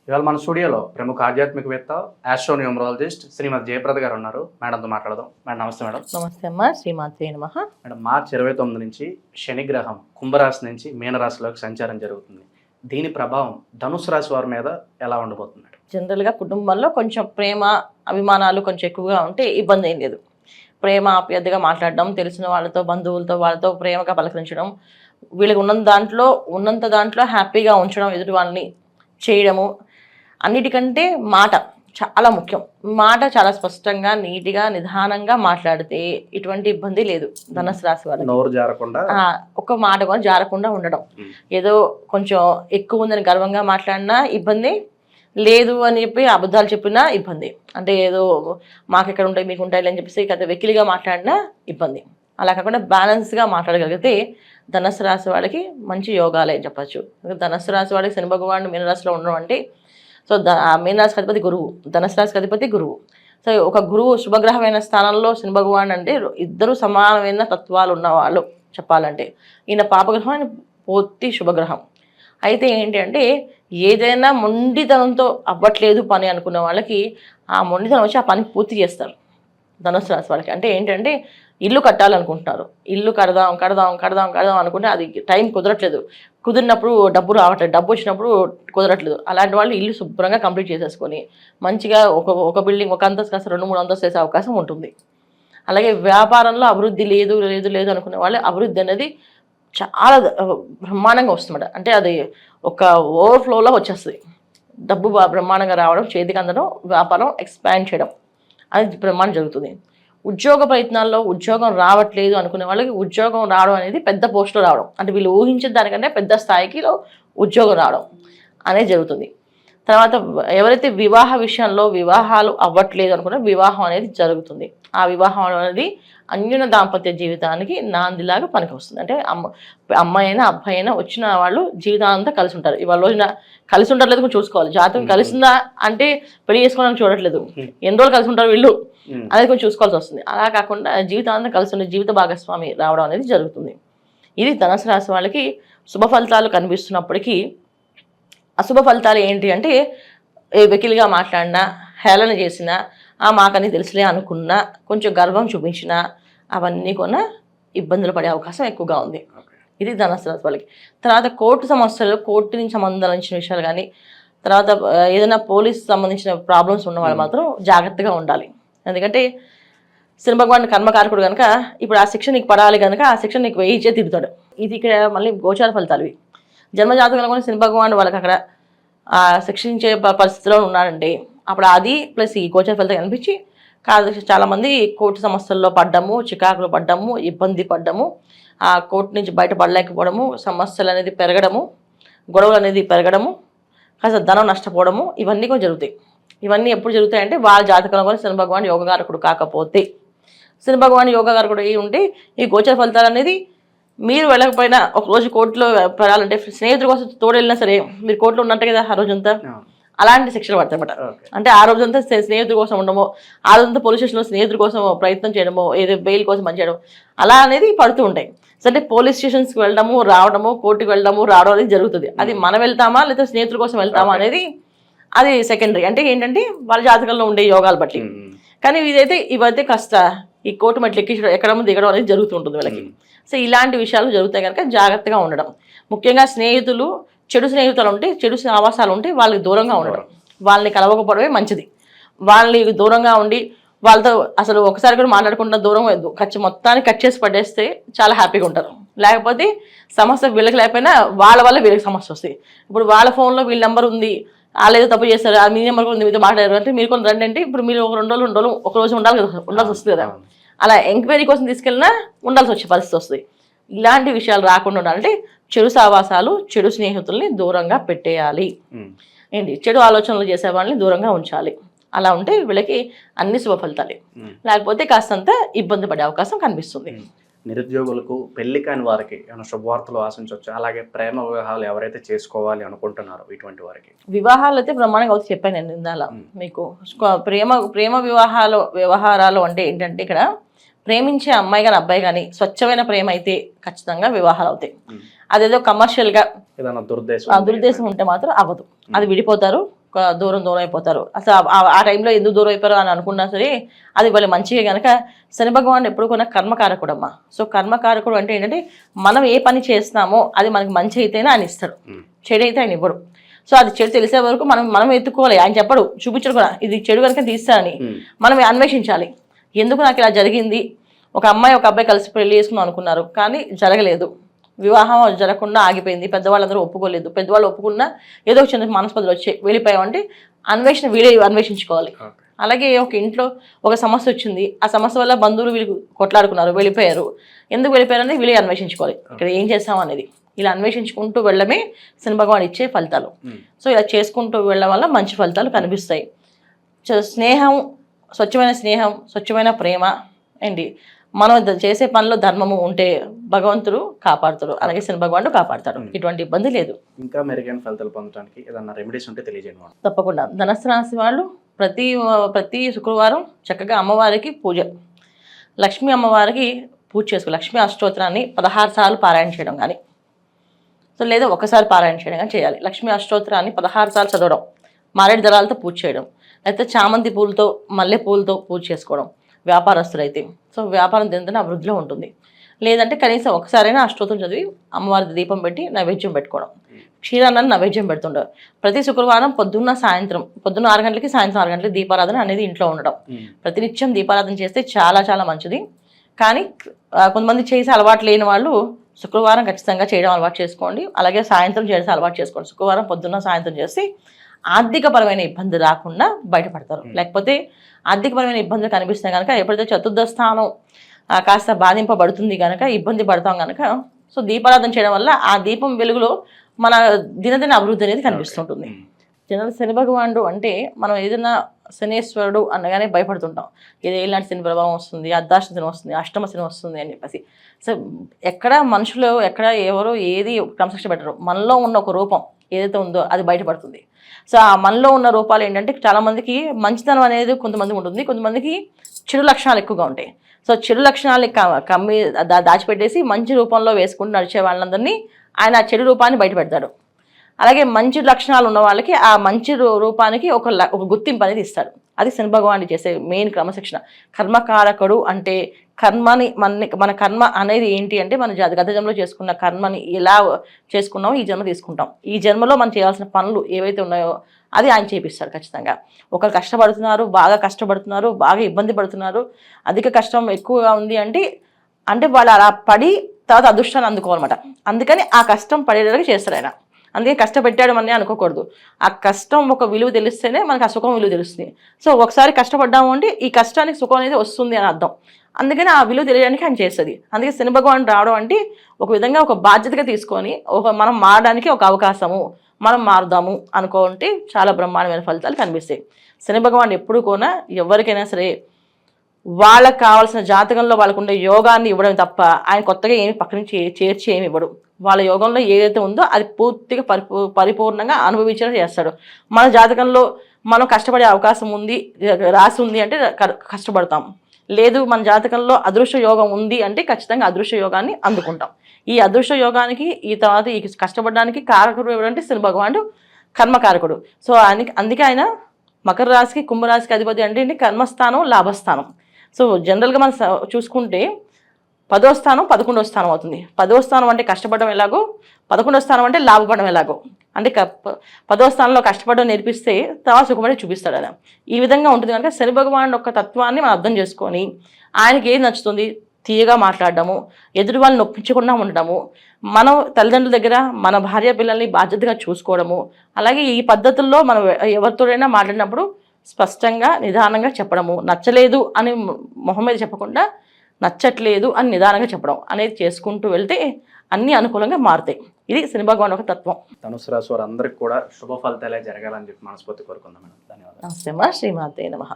ఇవాళ మన స్టూడియోలో ప్రముఖ ఆధ్యాత్మికవేత్త ఆస్ట్రోన్యూమరాలజిస్ట్ శ్రీమతి జయప్రద గారు ఉన్నారు. మేడంతో మాట్లాడదాం. మేడం నమస్తే. మేడం నమస్తే అమ్మా. శ్రీమాత్రే నమః. మేడం, మార్చి 29 నుంచి శనిగ్రహం కుంభరాశి నుంచి మీనరాశిలోకి సంచారం జరుగుతుంది. దీని ప్రభావం ధనుసు రాశి వారి మీద ఎలా ఉండబోతుంది? జనరల్గా కుటుంబంలో కొంచెం ప్రేమ అభిమానాలు కొంచెం ఎక్కువగా ఉంటే ఇబ్బంది ఏం లేదు. ప్రేమ ఆప్యాయతగా మాట్లాడడం, తెలిసిన వాళ్ళతో బంధువులతో వాళ్ళతో ప్రేమగా పలకరించడం, వీళ్ళకి ఉన్నంత దాంట్లో హ్యాపీగా ఉంచడం, ఎదుటి వాళ్ళని చేయడము, అన్నిటికంటే మాట చాలా ముఖ్యం. మాట చాలా స్పష్టంగా నీట్గా నిదానంగా మాట్లాడితే ఇటువంటి ఇబ్బంది లేదు. ధనుసు రాశి వాళ్ళకి నోరు జారకుండా ఒక మాట కూడా జారకుండా ఉండడం. ఏదో కొంచెం ఎక్కువ ఉందని గర్వంగా మాట్లాడినా ఇబ్బంది లేదు అని చెప్పి అబద్ధాలు చెప్పినా ఇబ్బంది. అంటే ఏదో మాకు ఎక్కడ ఉంటాయి మీకు ఉంటాయి అని చెప్పేసి కదా వెకిలిగా మాట్లాడినా ఇబ్బంది. అలా కాకుండా బ్యాలెన్స్గా మాట్లాడగలిగితే ధనుసు రాశి వాళ్ళకి మంచి యోగాలే చెప్పచ్చు. ధనుసు రాశి వాళ్ళకి శని భగవానుడు మీనరాశిలో ఉండడం అంటే, సో మీనరాశికి అధిపతి గురువు, ధనుసు రాశికి అధిపతి గురువు. సో ఒక గురువు శుభగ్రహమైన స్థానంలో శని భగవానుడు అంటే ఇద్దరు సమానమైన తత్వాలు ఉన్నవాళ్ళు చెప్పాలంటే. ఈయన పాపగ్రహం, పూర్తి శుభగ్రహం. అయితే ఏంటి అంటే ఏదైనా మొండితనంతో అవ్వట్లేదు పని అనుకున్న వాళ్ళకి ఆ మొండితనం వచ్చి ఆ పని పూర్తి చేస్తారు ధనుసు రాశి వాళ్ళకి. అంటే ఏంటంటే ఇల్లు కట్టాలనుకుంటున్నారు, ఇల్లు కడదాం అనుకుంటే అది టైం కుదరట్లేదు, కుదిరినప్పుడు డబ్బు రావట్లేదు, డబ్బు వచ్చినప్పుడు కుదరట్లేదు. అలాంటి వాళ్ళు ఇల్లు శుభ్రంగా కంప్లీట్ చేసేసుకొని మంచిగా ఒక బిల్డింగ్ ఒక అంతస్తు కాస్త 2-3 అంతస్తు వేసే అవకాశం ఉంటుంది. అలాగే వ్యాపారంలో అభివృద్ధి లేదు అనుకునే వాళ్ళు అభివృద్ధి అనేది చాలా బ్రహ్మాండంగా వస్తుందన్నమాట. అంటే అది ఒక ఓవర్ఫ్లోలో వచ్చేస్తుంది. డబ్బు బ్రహ్మాండంగా రావడం, చేతికి అందడం, వ్యాపారం ఎక్స్పాండ్ చేయడం అది బ్రహ్మాండం జరుగుతుంది. ఉద్యోగ ప్రయత్నాల్లో ఉద్యోగం రావట్లేదు అనుకునే వాళ్ళకి ఉద్యోగం రావడం అనేది పెద్ద పోస్టులో రావడం, అంటే వీళ్ళు ఊహించిన దానికంటే పెద్ద స్థాయికిలో ఉద్యోగం రావడం అనేది జరుగుతుంది. తర్వాత ఎవరైతే వివాహ విషయంలో వివాహాలు అవ్వట్లేదు అనుకున్న వివాహం అనేది జరుగుతుంది. ఆ వివాహం అనేది అన్యోన్య దాంపత్య జీవితానికి నాందిలాగా పనికి వస్తుంది. అంటే అమ్మాయి అయినా అబ్బాయి అయినా వచ్చిన వాళ్ళు జీవితాంతా కలిసి ఉంటారు. ఇవాళ రోజున కలిసి ఉండట్లేదు కొంచెం చూసుకోవాలి. జాతకం కలిసిందా అంటే పెళ్లి చేసుకోవడానికి చూడట్లేదు, ఎన్ని రోజులు కలిసి ఉంటారు వీళ్ళు అనేది కొంచెం చూసుకోవాల్సి వస్తుంది. అలా కాకుండా జీవితాంతం కలిసి ఉండే జీవిత భాగస్వామి రావడం అనేది జరుగుతుంది. ఇది ధనుసు రాశి వాళ్ళకి శుభ ఫలితాలు కనిపిస్తున్నప్పటికీ అశుభ ఫలితాలు ఏంటి అంటే వెకిలిగా మాట్లాడినా, హేళన చేసినా, మాకని తెలుసులే అనుకున్నా, కొంచెం గర్వం చూపించినా అవన్నీ కూడా ఇబ్బందులు పడే అవకాశం ఎక్కువగా ఉంది. ఇది ధనుసు రాశి వాళ్ళకి. తర్వాత కోర్టు సమస్యలు, కోర్టు నుంచి సంబంధించిన విషయాలు కానీ, తర్వాత ఏదైనా పోలీస్ సంబంధించిన ప్రాబ్లమ్స్ ఉన్న వాళ్ళు మాత్రం జాగ్రత్తగా ఉండాలి. ఎందుకంటే శని భగవాన్ కర్మకారకుడు కనుక ఇప్పుడు ఆ శిక్ష నీకు పడాలి కనుక ఆ శిక్ష నీకు వేయించే తిరుగుతాడు. ఇది ఇక్కడ మళ్ళీ గోచార ఫలితాలు ఇవి. జన్మజాతకంలో కూడా శని భగవాన్ వాళ్ళకి అక్కడ శిక్షించే పరిస్థితిలో ఉన్నారంటే అప్పుడు అది ప్లస్ ఈ గోచర ఫలితం కనిపించి కాదు చాలామంది కోర్టు సమస్యల్లో పడ్డము, చికాకులు పడ్డము, ఇబ్బంది పడ్డము, ఆ కోర్టు నుంచి బయటపడలేకపోవడము, సమస్యలు అనేది పెరగడము, గొడవలు అనేది పెరగడము, కాస్త ధనం నష్టపోవడము, ఇవన్నీ కూడా జరుగుతాయి. ఇవన్నీ ఎప్పుడు జరుగుతాయంటే వాళ్ళ జాతకంలో కూడా శని భగవాన్ యోగకారకుడు కాకపోతే, శని భగవాన్ యోగకారకుడు అయి ఉంటే ఈ గోచర ఫలితాలు అనేది మీరు వెళ్ళకపోయినా ఒక రోజు కోర్టులో పడాలంటే స్నేహితుల కోసం తోడు వెళ్ళినా సరే మీరు కోర్టులో ఉన్నట్టు కదా ఆ రోజంతా, అలాంటి శిక్షలు పడతాయన్నమాట. అంటే ఆ రోజంతా స్నేహితుల కోసం ఉండమో, ఆ రోజంతా పోలీస్ స్టేషన్లో స్నేహితుల కోసం ప్రయత్నం చేయడమో, ఏదో బెయిల్ కోసం పనిచేయడం అలా అనేది పడుతూ ఉంటాయి. అంటే పోలీస్ స్టేషన్స్కి వెళ్ళడము, రావడము, కోర్టుకు వెళ్ళడము, రావడం అనేది జరుగుతుంది. అది మనం వెళ్తామా లేదా స్నేహితుల కోసం వెళ్తామా అనేది అది సెకండరీ. అంటే ఏంటంటే వాళ్ళ జాతకంలో ఉండే యోగాలు బట్టి. కానీ ఇవైతే కాస్త ఈ కోర్టు మెట్లు ఎక్కడం దిగడం అనేది జరుగుతూ ఉంటుంది వీళ్ళకి. సో ఇలాంటి విషయాలు జరుగుతాయి కనుక జాగ్రత్తగా ఉండడం. ముఖ్యంగా స్నేహితులు, చెడు స్నేహితులు ఉంటే, చెడు ఆవాసాలు ఉంటే వాళ్ళకి దూరంగా ఉండడం, వాళ్ళని కలవకపోవడమే మంచిది. వాళ్ళని దూరంగా ఉండి వాళ్ళతో అసలు ఒకసారి కూడా మాట్లాడకుండా దూరం మొత్తాన్ని కట్ చేసి పడేస్తే చాలా హ్యాపీగా ఉంటారు. లేకపోతే సమస్య వీళ్ళకి లేకపోయినా వాళ్ళ వల్ల వీళ్ళకి సమస్య వస్తాయి. ఇప్పుడు వాళ్ళ ఫోన్లో వీళ్ళ నెంబర్ ఉంది, వాళ్ళేదో తప్పు చేస్తారు, మీ నెంబర్ కూడా మీతో మాట్లాడారు అంటే మీరు కొన్ని రండి అంటే ఇప్పుడు మీరు ఒక 2 రోజులు ఒక రోజు ఉండాల్సి వస్తుంది కదా. అలా ఎంక్వైరీ కోసం తీసుకెళ్ళినా ఉండాల్సి వచ్చే పరిస్థితి వస్తుంది. ఇలాంటి విషయాలు రాకుండా ఉండాలంటే చెడు సావాసాలు, చెడు స్నేహితుల్ని దూరంగా పెట్టేయాలి. చెడు ఆలోచనలు చేసే వాళ్ళని దూరంగా ఉంచాలి. అలా ఉంటే వీళ్ళకి అన్ని శుభ ఫలితాలే. లేకపోతే కాస్తంత ఇబ్బంది పడే అవకాశం కనిపిస్తుంది. నిరుద్యోగులకు, పెళ్లి కాని వారికి ఏమైనా శుభవార్తలు ఆశించవచ్చు? అలాగే ప్రేమ వివాహాలు ఎవరైతే చేసుకోవాలి అనుకుంటున్నారో ఇటువంటి వారికి వివాహాలు అయితే బ్రహ్మాండంగా అవుతుంది చెప్పాను నేను ఇందాల మీకు. ప్రేమ వ్యవహారాలు అంటే ఏంటంటే ఇక్కడ ప్రేమించే అమ్మాయి కానీ అబ్బాయి కానీ స్వచ్ఛమైన ప్రేమ అయితే ఖచ్చితంగా వివాహాలు అవుతాయి. అదేదో కమర్షియల్గా దురుద్దేశం ఉంటే మాత్రం అవ్వదు. అది విడిపోతారు, దూరం అయిపోతారు. అసలు ఆ టైంలో ఎందుకు దూరం అయిపోయారు అని అనుకున్నా సరే అది వాళ్ళు మంచిగా కనుక శని భగవానుడు ఎప్పుడు కూడా కర్మకారకుడు అమ్మ. సో కర్మకారకుడు అంటే ఏంటంటే మనం ఏ పని చేస్తున్నామో అది మనకి మంచి అయితేనే ఆయన ఇస్తాడు, చెడు అయితే ఆయన ఇవ్వడు. సో అది చెడు తెలిసే వరకు మనం ఎత్తుకోవాలి. ఆయన చెప్పడు, చూపించడు కూడా ఇది చెడు కనుక తీస్తానని. మనం అన్వేషించాలి, ఎందుకు నాకు ఇలా జరిగింది. ఒక అమ్మాయి ఒక అబ్బాయి కలిసి పెళ్లి చేసుకుందాం అనుకున్నారు, కానీ జరగలేదు, వివాహం జరగకుండా ఆగిపోయింది. పెద్దవాళ్ళందరూ ఒప్పుకోలేదు. పెద్దవాళ్ళు ఒప్పుకున్నా ఏదో చిన్న మనస్పర్ధలు వచ్చి వెళ్ళిపోయామంటే వీడే అన్వేషించుకోవాలి. అలాగే ఒక ఇంట్లో ఒక సమస్య వచ్చింది, ఆ సమస్య వల్ల బంధువులు వీళ్ళు కొట్లాడుకున్నారు, వెళ్ళిపోయారు. ఎందుకు వెళ్ళిపోయారు అనేది వీళ్ళే అన్వేషించుకోవాలి. ఇక్కడ ఏం చేస్తాం అనేది ఇలా అన్వేషించుకుంటూ వెళ్ళడమే శని భగవాన్ ఇచ్చే ఫలితాలు. సో ఇలా చేసుకుంటూ వెళ్ళడం వల్ల మంచి ఫలితాలు కనిపిస్తాయి. స్నేహం, స్వచ్ఛమైన ప్రేమ ఏంటి, మనం చేసే పనిలో ధర్మము ఉంటే భగవంతుడు కాపాడుతాడు, అలాగే శని భగవానుడు కాపాడుతాడు. ఇటువంటి ఇబ్బంది లేదు. ఇంకా మెరుగైన ఫలితాలు పొందడానికి ఏదన్నా రెమెడీస్ ఉంటే తెలియజేయండి. తప్పకుండా. ధనుసు రాశి వాళ్ళు ప్రతి శుక్రవారం చక్కగా అమ్మవారికి పూజ, లక్ష్మీ అమ్మవారికి పూజ చేసుకో, లక్ష్మీ అష్టోత్తరాన్ని 16 సార్లు పారాయణ చేయడం కానీ, సో లేదా ఒకసారి పారాయణ చేయడం కానీ చేయాలి. లక్ష్మీ అష్టోత్తరాన్ని 16 సార్లు చదవడం, మారేడు దళాలతో పూజ చేయడం, లేకపోతే చామంతి పూలతో మల్లె పూలతో పూజ చేసుకోవడం. వ్యాపారస్తులైతే సో వ్యాపారం దినదిన అభివృద్ధిలో ఉంటుంది. లేదంటే కనీసం ఒకసారైనా అష్టోత్తరం చదివి అమ్మవారికి దీపం పెట్టి నైవేద్యం పెట్టుకోవడం. క్షీరాన్నాన్ని నైవేద్యం పెడుతుండవు. ప్రతి శుక్రవారం పొద్దున్న 6 గంటలకి సాయంత్రం 6 గంటలకి దీపారాధన అనేది ఇంట్లో ఉండడం. ప్రతినిత్యం దీపారాధన చేస్తే చాలా చాలా మంచిది. కానీ కొంతమంది చేసే అలవాటు లేని వాళ్ళు శుక్రవారం ఖచ్చితంగా చేయడం అలవాటు చేసుకోండి. అలాగే సాయంత్రం చేసే అలవాటు చేసుకోండి. శుక్రవారం పొద్దున్న సాయంత్రం చేసి ఆర్థికపరమైన ఇబ్బంది రాకుండా బయటపడతారు. లేకపోతే ఆర్థికపరమైన ఇబ్బందులు కనిపిస్తాయి కనుక ఎప్పుడైతే చతుర్థ స్థానం కాస్త బాధింపబడుతుంది కనుక ఇబ్బంది పడతాం కనుక సో దీపారాధన చేయడం వల్ల ఆ దీపం వెలుగులో మన దినదిన అభివృద్ధి అనేది కనిపిస్తుంటుంది. జనరల్ శని భగవానుడు అంటే మనం ఏదైనా శనేశ్వరుడు అనగానే భయపడుతుంటాం. ఇది ఇలాంటి శని ప్రభావం వస్తుంది, అర్ధాష్ట శని వస్తుంది, అష్టమ శని వస్తుంది అని చెప్పేసి. సో ఎక్కడ మనుషులు ఎక్కడ ఎవరో ఏది క్రమశిక్షణ పెట్టరు. మనలో ఉన్న ఒక రూపం ఏదైతే ఉందో అది బయటపడుతుంది. సో ఆ మనలో ఉన్న రూపాలు ఏంటంటే చాలామందికి మంచితనం అనేది కొంతమంది ఉంటుంది, కొంతమందికి చెడు లక్షణాలు ఎక్కువగా ఉంటాయి. సో చెడు లక్షణాలని కమ్మి దాచిపెట్టేసి మంచి రూపంలో వేసుకుంటూ నడిచే వాళ్ళందరినీ ఆయన ఆ చెడు రూపాన్ని బయటపెడతాడు. అలాగే మంచి లక్షణాలు ఉన్న వాళ్ళకి ఆ మంచి రూపానికి ఒక గుర్తింపు అనేది ఇస్తాడు. అది శని భగవానుడు చేసే మెయిన్ క్రమశిక్షణ. కర్మకారకుడు అంటే కర్మని మన కర్మ అనేది ఏంటి అంటే మన గత జన్మలో చేసుకున్న కర్మని ఎలా చేసుకున్నామో ఈ జన్మ తీసుకుంటాం. ఈ జన్మలో మనం చేయాల్సిన పనులు ఏవైతే ఉన్నాయో అది ఆయన చేపిస్తాడు ఖచ్చితంగా. ఒకరు కష్టపడుతున్నారు, బాగా ఇబ్బంది పడుతున్నారు, అధిక కష్టం ఎక్కువగా ఉంది అంటే వాళ్ళు అలా పడి తర్వాత అదృష్టాన్ని అందుకోవాలన్నమాట. అందుకని ఆ కష్టం పడేలాగా చేస్తాడు ఆయన. అందుకే కష్టపెట్టాడు అని అనుకోకూడదు. ఆ కష్టం ఒక విలువ తెలిస్తేనే మనకు ఆ సుఖం విలువ తెలుస్తుంది. సో ఒకసారి కష్టపడ్డాము అంటే ఈ కష్టానికి సుఖం అనేది వస్తుంది అని అర్థం. అందుకని ఆ విలువ తెలియడానికి ఆయన చేస్తుంది. అందుకే శని భగవానుడు రావడం అంటే ఒక విధంగా ఒక బాధ్యతగా తీసుకొని మనం మారడానికి ఒక అవకాశము, మనం మారుదాము అనుకుంటే చాలా బ్రహ్మాండమైన ఫలితాలు కనిపిస్తాయి. శని భగవానుడు ఎప్పుడు కూడా ఎవరికైనా సరే వాళ్ళకి కావాల్సిన జాతకంలో వాళ్ళకు ఉండే యోగాన్ని ఇవ్వడం తప్ప ఆయన కొత్తగా ఏమి పక్కన చేర్చి ఏమి ఇవ్వడు. వాళ్ళ యోగంలో ఏదైతే ఉందో అది పూర్తిగా పరిపూర్ణంగా అనుభవించడం చేస్తాడు. మన జాతకంలో మనం కష్టపడే అవకాశం ఉంది, రాసి ఉంది అంటే కష్టపడతాం. లేదు మన జాతకంలో అదృశ్య యోగం ఉంది అంటే ఖచ్చితంగా అదృశ్య యోగాన్ని అందుకుంటాం. ఈ అదృశ్య యోగానికి ఈ తర్వాత ఈ కష్టపడడానికి కారకుడు ఎవరంటే శని భగవానుడు కర్మకారకుడు. సో అందుకే ఆయన మకర రాశికి కుంభరాశికి అధిపతి అంటే కర్మస్థానం, లాభస్థానం. సో జనరల్గా మనం చూసుకుంటే 10వ స్థానం 11వ స్థానం అవుతుంది. 10వ స్థానం అంటే కష్టపడడం ఎలాగో, 11వ స్థానం అంటే లాభపడడం ఎలాగో. అంటే 10వ స్థానంలో కష్టపడడం నేర్పిస్తే తర్వాత సుఖపడి చూపిస్తాడు ఆయన. ఈ విధంగా ఉంటుంది కనుక శని భగవానుడు యొక్క తత్వాన్ని మనం అర్థం చేసుకొని ఆయనకి ఏది నచ్చుతుంది తీయగా మాట్లాడడము, ఎదుటి వాళ్ళని నొప్పించకుండా ఉండడము, మనం తల్లిదండ్రుల దగ్గర మన భార్య పిల్లల్ని బాధ్యతగా చూసుకోవడము, అలాగే ఈ పద్ధతుల్లో మనం ఎవరితోనైనా మాట్లాడినప్పుడు స్పష్టంగా నిదానంగా చెప్పడము, నచ్చలేదు అని మొహం మీద చెప్పకుండా నచ్చట్లేదు అని నిదానంగా చెప్పడం అనేది చేసుకుంటూ వెళ్తే అన్ని అనుకూలంగా మారుతాయి. ఇది శని భగవాన్ ఒక తత్వం. ధనుసు రాశి వారు అందరికి కూడా శుభ ఫలితాలే జరగాలని చెప్పి మనస్ఫూర్తి కోరుకుందాం మేడం. ధన్యవాదాలు. నమస్తే అమ్మా. శ్రీమాతే నమః.